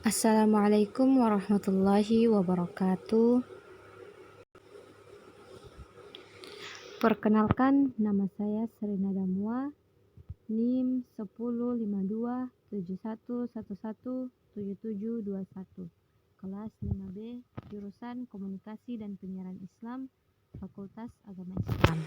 Assalamualaikum warahmatullahi wabarakatuh. Perkenalkan, nama saya Serina Damua, NIM 105271117721, kelas 5B, jurusan Komunikasi dan Penyiaran Islam, Fakultas Agama Islam.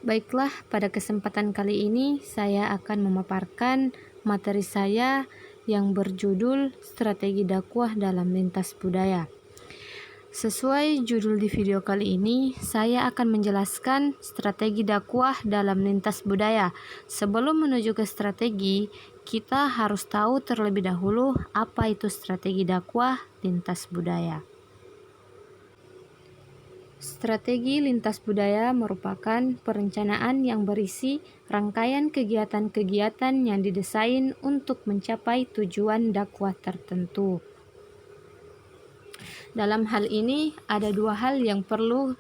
Baiklah, pada kesempatan kali ini saya akan memaparkan materi saya yang berjudul Strategi Dakwah dalam Lintas Budaya. Sesuai judul di video kali ini, saya akan menjelaskan strategi dakwah dalam lintas budaya. Sebelum menuju ke strategi, kita harus tahu terlebih dahulu apa itu strategi dakwah lintas budaya. Strategi lintas budaya merupakan perencanaan yang berisi rangkaian kegiatan-kegiatan yang didesain untuk mencapai tujuan dakwah tertentu. Dalam hal ini ada dua hal yang perlu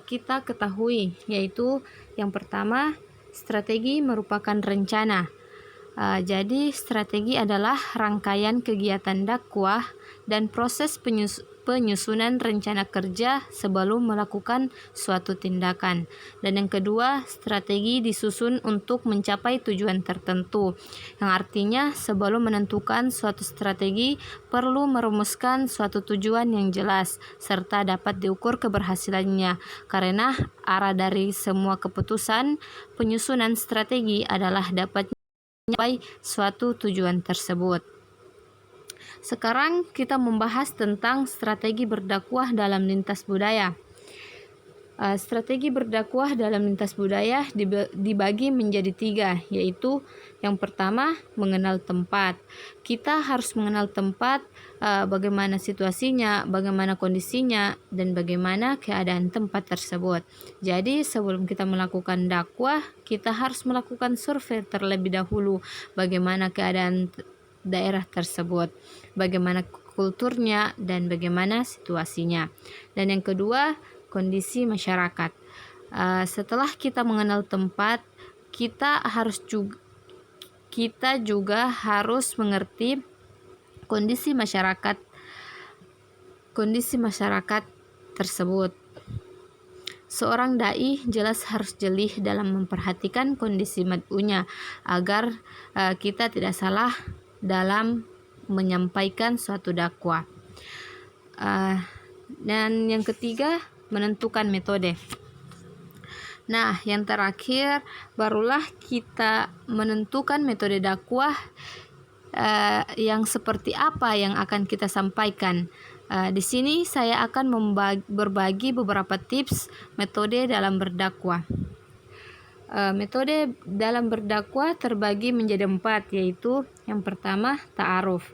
kita ketahui, yaitu yang pertama, strategi merupakan rencana. Jadi strategi adalah rangkaian kegiatan dakwah dan proses penyusunan rencana kerja sebelum melakukan suatu tindakan. Dan yang kedua, strategi disusun untuk mencapai tujuan tertentu, yang artinya sebelum menentukan suatu strategi perlu merumuskan suatu tujuan yang jelas serta dapat diukur keberhasilannya, karena arah dari semua keputusan penyusunan strategi adalah dapat mencapai suatu tujuan tersebut. Sekarang kita membahas tentang strategi berdakwah dalam lintas budaya. Strategi berdakwah dalam lintas budaya dibagi menjadi 3, yaitu yang pertama, mengenal tempat. Kita harus mengenal tempat, bagaimana situasinya, bagaimana kondisinya, dan bagaimana keadaan tempat tersebut. Jadi sebelum kita melakukan dakwah, kita harus melakukan survei terlebih dahulu, bagaimana keadaan daerah tersebut, bagaimana kulturnya, dan bagaimana situasinya. Dan yang kedua, kondisi masyarakat. Setelah kita mengenal tempat, kita juga harus mengerti kondisi masyarakat tersebut. Seorang dai jelas harus jeli dalam memperhatikan kondisi mad'unya agar kita tidak salah dalam menyampaikan suatu dakwah. Dan yang ketiga, menentukan metode. Nah, yang terakhir barulah kita menentukan metode dakwah yang seperti apa yang akan kita sampaikan. Di sini saya akan berbagi beberapa tips metode dalam berdakwah. Metode dalam berdakwah terbagi menjadi 4, yaitu yang pertama, ta'aruf,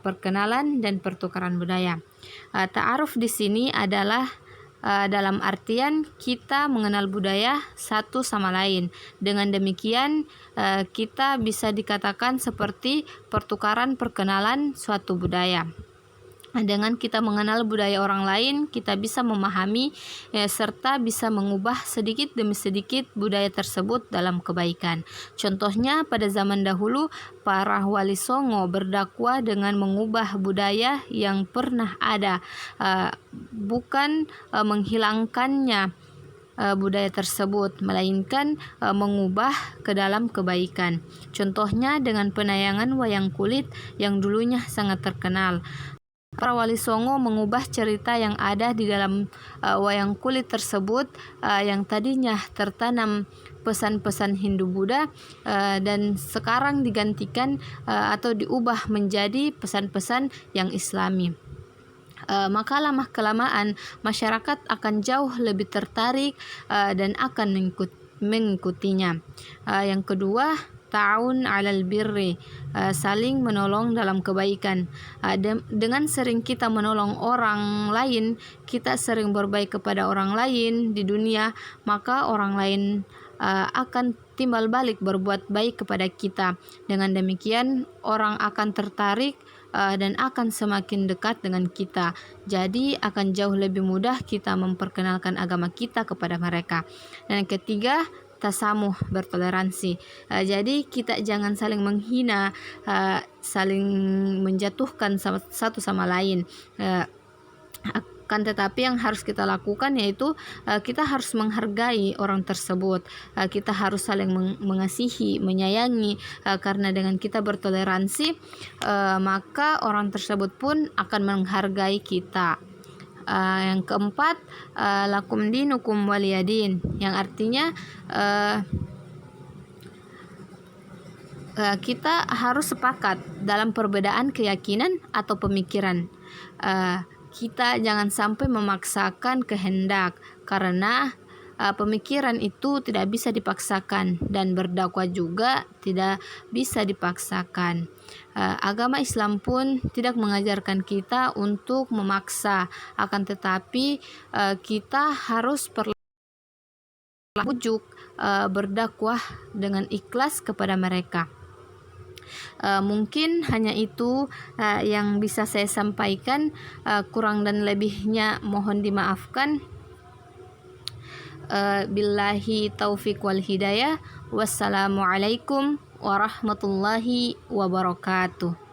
perkenalan dan pertukaran budaya. Ta'aruf di sini adalah dalam artian kita mengenal budaya satu sama lain. Dengan demikian kita bisa dikatakan seperti perkenalan suatu budaya. Dengan kita mengenal budaya orang lain, kita bisa memahami serta bisa mengubah sedikit demi sedikit budaya tersebut dalam kebaikan. Contohnya pada zaman dahulu, para wali songo berdakwah dengan mengubah budaya yang pernah ada, bukan menghilangkannya budaya tersebut, melainkan mengubah ke dalam kebaikan. Contohnya dengan penayangan wayang kulit yang dulunya sangat terkenal. Para wali songo mengubah cerita yang ada di dalam wayang kulit tersebut yang tadinya tertanam pesan-pesan Hindu-Buddha dan sekarang digantikan atau diubah menjadi pesan-pesan yang Islami. Maka lama-kelamaan masyarakat akan jauh lebih tertarik dan akan mengikutinya. Yang kedua, ta'awun 'alal birri, saling menolong dalam kebaikan. Dengan sering kita menolong orang lain, kita sering berbaik kepada orang lain di dunia, maka orang lain akan timbal balik berbuat baik kepada kita. Dengan demikian orang akan tertarik dan akan semakin dekat dengan kita. Jadi akan jauh lebih mudah kita memperkenalkan agama kita kepada mereka. Dan yang ketiga, tasamuh, bertoleransi. Jadi kita jangan saling menghina, saling menjatuhkan satu sama lain. Akan tetapi yang harus kita lakukan yaitu kita harus menghargai orang tersebut. Kita harus saling mengasihi, menyayangi, karena dengan kita bertoleransi maka orang tersebut pun akan menghargai kita. Yang keempat, lakum dinukum waliyadin, yang artinya kita harus sepakat dalam perbedaan keyakinan atau pemikiran. Kita jangan sampai memaksakan kehendak, karena pemikiran itu tidak bisa dipaksakan, dan berdakwah juga tidak bisa dipaksakan. Agama Islam pun tidak mengajarkan kita untuk memaksa, akan tetapi kita harus bujuk, berdakwah dengan ikhlas kepada mereka. Mungkin hanya itu yang bisa saya sampaikan. Kurang dan lebihnya mohon dimaafkan. Billahi taufik wal hidayah. Wassalamualaikum warahmatullahi wabarakatuh.